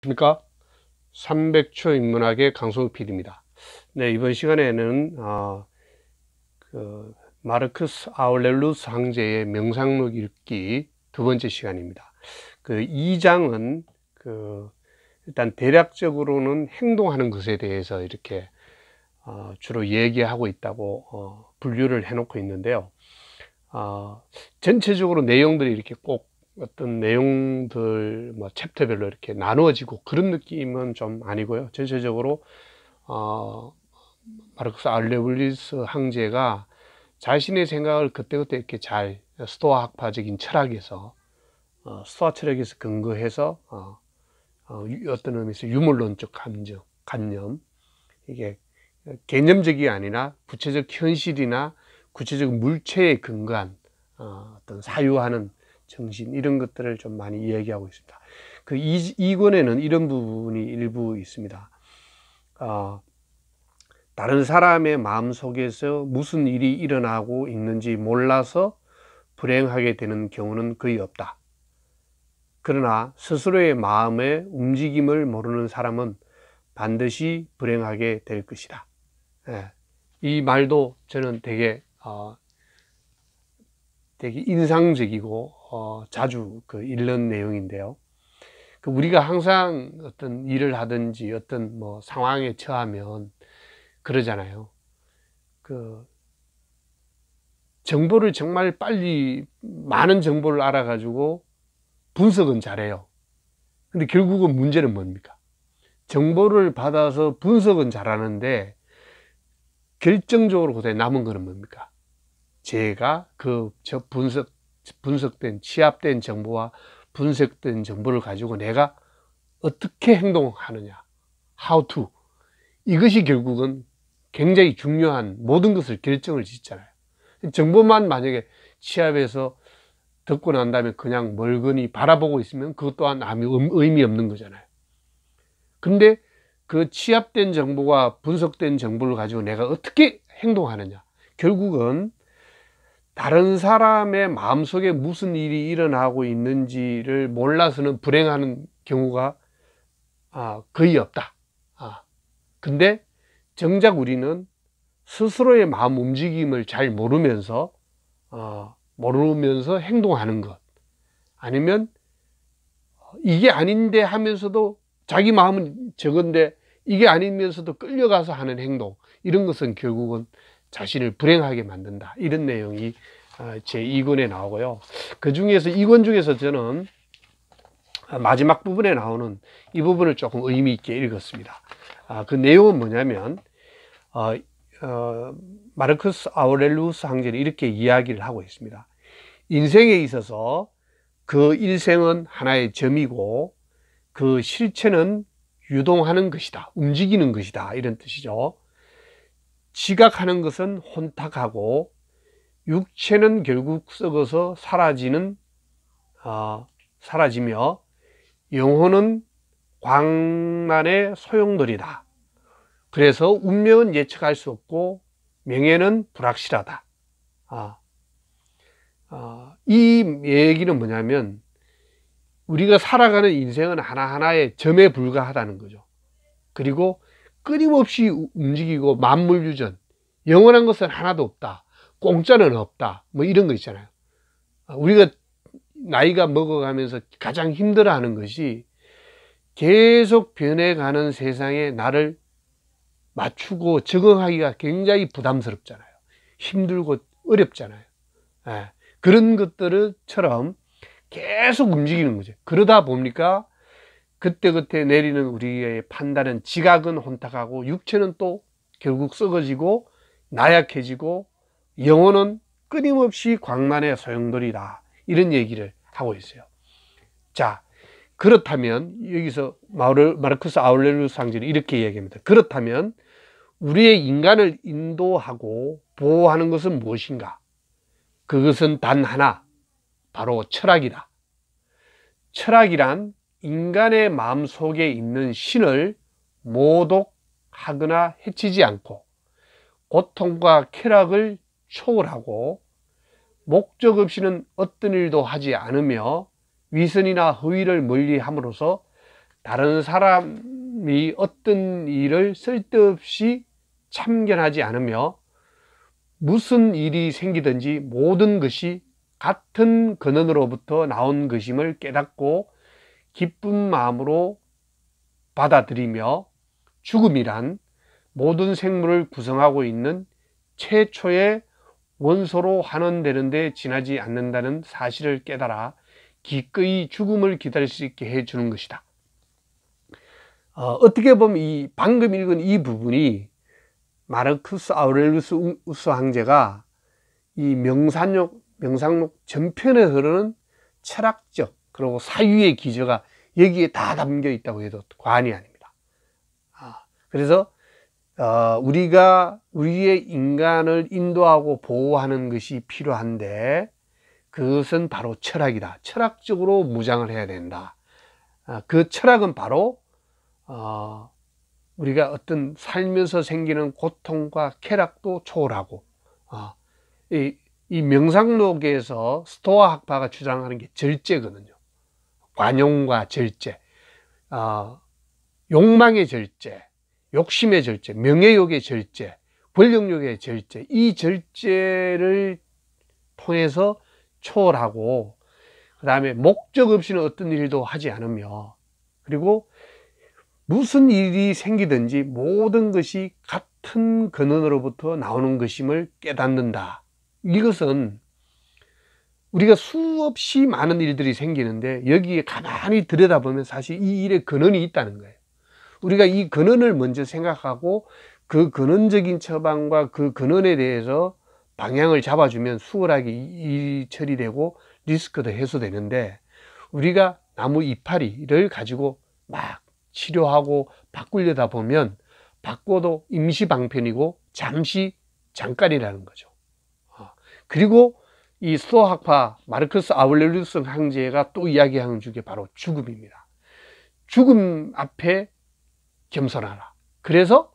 안녕하십니까. 300초 인문학의 강성욱 PD입니다. 네, 이번 시간에는 마르크스 아우렐루스 황제의 명상록 읽기 두 번째 시간입니다. 그 2장은 일단 대략적으로는 행동하는 것에 대해서 이렇게 주로 얘기하고 있다고 분류를 해놓고 있는데요. 전체적으로 내용들이 이렇게 꼭 어떤 내용들 챕터별로 이렇게 나누어지고 그런 느낌은 좀 아니고요. 전체적으로 마르크스 아우렐리우스 황제가 자신의 생각을 그때그때 이렇게 잘 스토아 학파적인 철학에서 스토아 철학에서 근거해서 어떤 의미에서 유물론적 관념, 이게 개념적이 아니라 구체적 현실이나 구체적 물체에 근거한 어떤 사유하는 정신, 이런 것들을 좀 많이 이야기하고 있습니다. 이 권에는 이런 부분이 일부 있습니다. 다른 사람의 마음 속에서 무슨 일이 일어나고 있는지 몰라서 불행하게 되는 경우는 거의 없다. 그러나 스스로의 마음의 움직임을 모르는 사람은 반드시 불행하게 될 것이다. 이 말도 저는 되게 인상적이고 자주 읽는 내용인데요. 우리가 항상 어떤 일을 하든지 어떤 상황에 처하면 그러잖아요. 정보를 정말 빨리 많은 정보를 알아가지고 분석은 잘해요. 근데 결국은 문제는 뭡니까? 정보를 받아서 분석은 잘하는데 결정적으로 그때 남은 거는 뭡니까? 제가 분석된, 취합된 정보와 분석된 정보를 가지고 내가 어떻게 행동하느냐, how to, 이것이 결국은 굉장히 중요한 모든 것을 결정을 짓잖아요. 정보만 만약에 취합해서 듣고 난 다음에 그냥 멀거니 바라보고 있으면 그것 또한 의미 없는 거잖아요. 근데 그 취합된 정보와 분석된 정보를 가지고 내가 어떻게 행동하느냐, 결국은 다른 사람의 마음속에 무슨 일이 일어나고 있는지를 몰라서는 불행하는 경우가 거의 없다. 근데 정작 우리는 스스로의 마음 움직임을 잘 모르면서 행동하는 것, 아니면 이게 아닌데 하면서도 자기 마음은 저건데 이게 아니면서도 끌려가서 하는 행동, 이런 것은 결국은 자신을 불행하게 만든다. 이런 내용이 제 2권에 나오고요. 그 중에서 2권 중에서 저는 마지막 부분에 나오는 이 부분을 조금 의미 있게 읽었습니다. 그 내용은 뭐냐면 마르크스 아우렐루스 황제는 이렇게 이야기를 하고 있습니다. 인생에 있어서 그 일생은 하나의 점이고 그 실체는 유동하는 것이다, 움직이는 것이다, 이런 뜻이죠. 지각하는 것은 혼탁하고 육체는 결국 썩어서 사라지며 영혼은 광란의 소용돌이다. 그래서 운명은 예측할 수 없고 명예는 불확실하다. 이 얘기는 뭐냐면 우리가 살아가는 인생은 하나하나의 점에 불과하다는 거죠. 그리고 끊임없이 움직이고 만물유전, 영원한 것은 하나도 없다, 공짜는 없다, 이런 거 있잖아요. 우리가 나이가 먹어가면서 가장 힘들어하는 것이 계속 변해가는 세상에 나를 맞추고 적응하기가 굉장히 부담스럽잖아요. 힘들고 어렵잖아요. 그런 것들처럼 계속 움직이는 거죠. 그러다 보니까 그때그때 내리는 우리의 판단은, 지각은 혼탁하고 육체는 또 결국 썩어지고 나약해지고 영혼은 끊임없이 광란의 소용돌이다, 이런 얘기를 하고 있어요. 자, 그렇다면 여기서 마르크스 아우렐리우스 황제는 이렇게 이야기합니다. 그렇다면 우리의 인간을 인도하고 보호하는 것은 무엇인가? 그것은 단 하나, 바로 철학이다. 철학이란 인간의 마음속에 있는 신을 모독하거나 해치지 않고 고통과 쾌락을 초월하고 목적 없이는 어떤 일도 하지 않으며 위선이나 허위를 멀리함으로써 다른 사람이 어떤 일을 쓸데없이 참견하지 않으며 무슨 일이 생기든지 모든 것이 같은 근원으로부터 나온 것임을 깨닫고 기쁜 마음으로 받아들이며 죽음이란 모든 생물을 구성하고 있는 최초의 원소로 환원되는데 지나지 않는다는 사실을 깨달아 기꺼이 죽음을 기다릴 수 있게 해주는 것이다. 어떻게 보면 이 방금 읽은 이 부분이 마르쿠스 아우렐리우스 황제가 이 명상록 전편에 흐르는 철학적 그리고 사유의 기저가 여기에 다 담겨 있다고 해도 과언이 아닙니다. 그래서 우리가 우리의 인간을 인도하고 보호하는 것이 필요한데 그것은 바로 철학이다. 철학적으로 무장을 해야 된다. 그 철학은 바로 우리가 어떤 살면서 생기는 고통과 쾌락도 초월하고 이 명상록에서 스토아 학파가 주장하는 게 절제거든요. 관용과 절제, 욕망의 절제, 욕심의 절제, 명예욕의 절제, 권력욕의 절제, 이 절제를 통해서 초월하고 그 다음에 목적 없이는 어떤 일도 하지 않으며 그리고 무슨 일이 생기든지 모든 것이 같은 근원으로부터 나오는 것임을 깨닫는다. 이것은 우리가 수없이 많은 일들이 생기는데 여기에 가만히 들여다보면 사실 이 일에 근원이 있다는 거예요. 우리가 이 근원을 먼저 생각하고 그 근원적인 처방과 그 근원에 대해서 방향을 잡아주면 수월하게 일이 처리되고 리스크도 해소되는데 우리가 나무 이파리를 가지고 막 치료하고 바꾸려다 보면 바꿔도 임시방편이고 잠깐이라는 거죠. 그리고 이 스토아 학파 마르쿠스 아우렐리우스 황제가 또 이야기하는 중에 바로 죽음입니다. 죽음 앞에 겸손하라. 그래서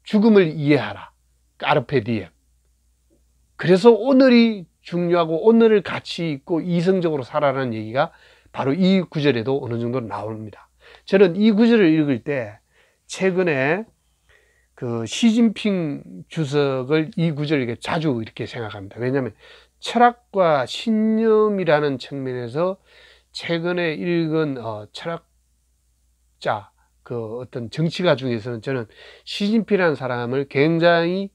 죽음을 이해하라. 까르페 디엠. 그래서 오늘이 중요하고 오늘을 가치 있고 이성적으로 살아라는 얘기가 바로 이 구절에도 어느 정도 나옵니다. 저는 이 구절을 읽을 때 최근에 그 시진핑 주석을 이 구절을 자주 이렇게 생각합니다. 왜냐하면 철학과 신념이라는 측면에서 최근에 읽은 철학자 그 어떤 정치가 중에서는 저는 시진핑이라는 사람을 굉장히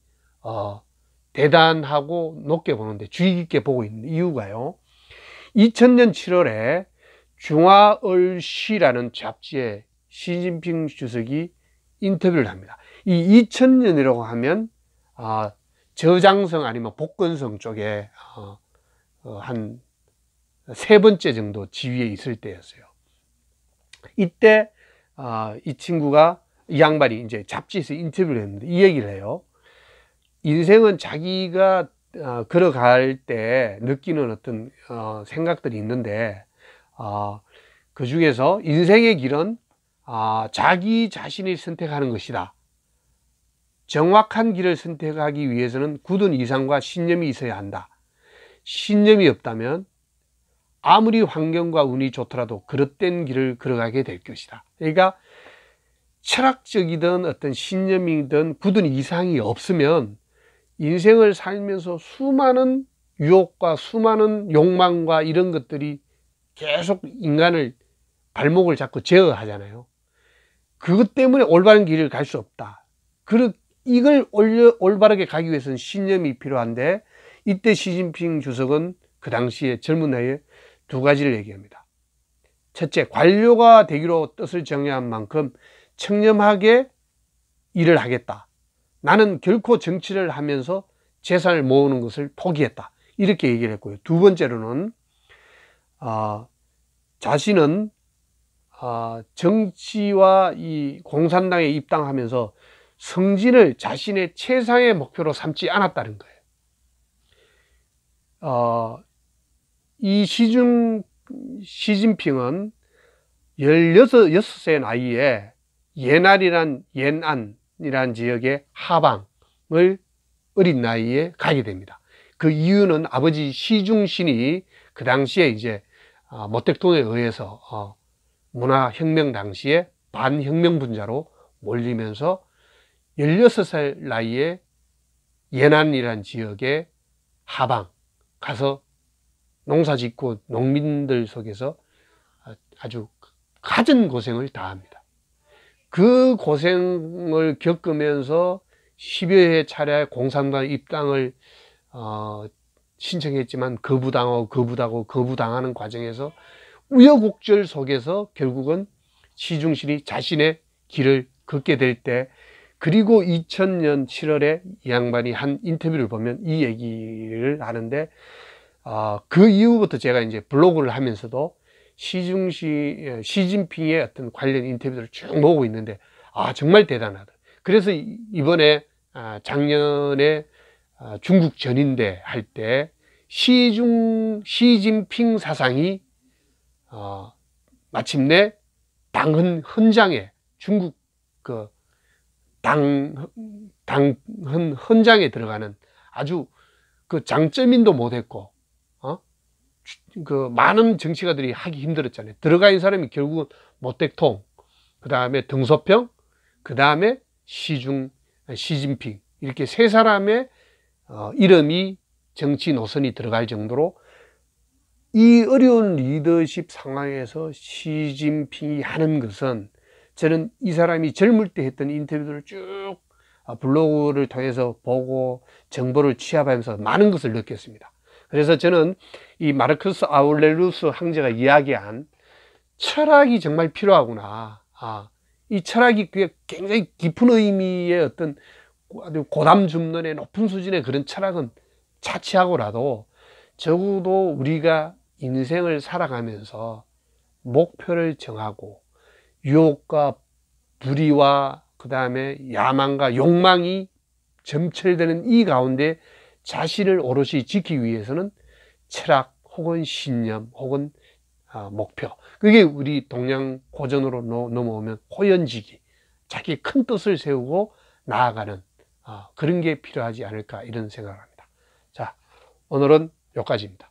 대단하고 높게 보는데 주의 깊게 보고 있는 이유가요. 2000년 7월에 중화얼시라는 잡지에 시진핑 주석이 인터뷰를 합니다. 이 2000년이라고 하면 저장성 아니면 복건성 쪽에 한 3번째 정도 지위에 있을 때였어요. 이때 이 친구가 이 양반이 이제 잡지에서 인터뷰를 했는데 이 얘기를 해요. 인생은 자기가 걸어갈 때 느끼는 어떤 생각들이 있는데 그 중에서 인생의 길은 자기 자신이 선택하는 것이다. 정확한 길을 선택하기 위해서는 굳은 이상과 신념이 있어야 한다. 신념이 없다면 아무리 환경과 운이 좋더라도 그릇된 길을 걸어가게 될 것이다. 그러니까 철학적이든 어떤 신념이든 굳은 이상이 없으면 인생을 살면서 수많은 유혹과 수많은 욕망과 이런 것들이 계속 인간을 발목을 잡고 제어하잖아요. 그것 때문에 올바른 길을 갈 수 없다. 이걸 올바르게 가기 위해서는 신념이 필요한데 이때 시진핑 주석은 그 당시에 젊은 나이에 2가지를 얘기합니다. 첫째, 관료가 되기로 뜻을 정한 만큼 청렴하게 일을 하겠다. 나는 결코 정치를 하면서 재산을 모으는 것을 포기했다. 이렇게 얘기를 했고요. 2번째로는 자신은 정치와 이 공산당에 입당하면서 승진을 자신의 최상의 목표로 삼지 않았다는 거예요. 이 시진핑은 16세 나이에 연안이란 지역의 하방을 어린 나이에 가게 됩니다. 그 이유는 아버지 시중신이 그 당시에 이제 모택동에 의해서 문화혁명 당시에 반혁명분자로 몰리면서 16살 나이에 예난이라는 지역에 하방 가서 농사 짓고 농민들 속에서 아주 갖은 고생을 다합니다. 그 고생을 겪으면서 10여 회 차례 공산당 입당을 신청했지만 거부당하는 과정에서 우여곡절 속에서 결국은 시중실이 자신의 길을 걷게 될 때, 그리고 2000년 7월에 이 양반이 한 인터뷰를 보면 이 얘기를 하는데, 그 이후부터 제가 이제 블로그를 하면서도 시진핑의 어떤 관련 인터뷰들을 쭉 모으고 있는데, 정말 대단하다. 그래서 이번에 작년에 중국 전인대 할 때 시진핑 사상이 마침내 당 헌장에, 중국 그 당 헌장에 들어가는, 아주 그 장점인도 못했고 그 많은 정치가들이 하기 힘들었잖아요. 들어가 있는 사람이 결국은 모택통, 그 다음에 등소평, 그 다음에 시진핑, 이렇게 세 사람의 이름이 정치 노선이 들어갈 정도로 이 어려운 리더십 상황에서 시진핑이 하는 것은, 저는 이 사람이 젊을 때 했던 인터뷰들을 쭉 블로그를 통해서 보고 정보를 취합하면서 많은 것을 느꼈습니다. 그래서 저는 이 마르크스 아우렐리우스 황제가 이야기한 철학이 정말 필요하구나. 이 철학이 굉장히 깊은 의미의 어떤 아주 고담중론의 높은 수준의 그런 철학은 차치하고라도, 적어도 우리가 인생을 살아가면서 목표를 정하고 유혹과 불의와 그 다음에 야망과 욕망이 점철되는 이 가운데 자신을 오롯이 지키기 위해서는 철학 혹은 신념 혹은 목표, 그게 우리 동양 고전으로 넘어오면 호연지기, 자기 큰 뜻을 세우고 나아가는 그런 게 필요하지 않을까, 이런 생각을 합니다. 자, 오늘은 여기까지입니다.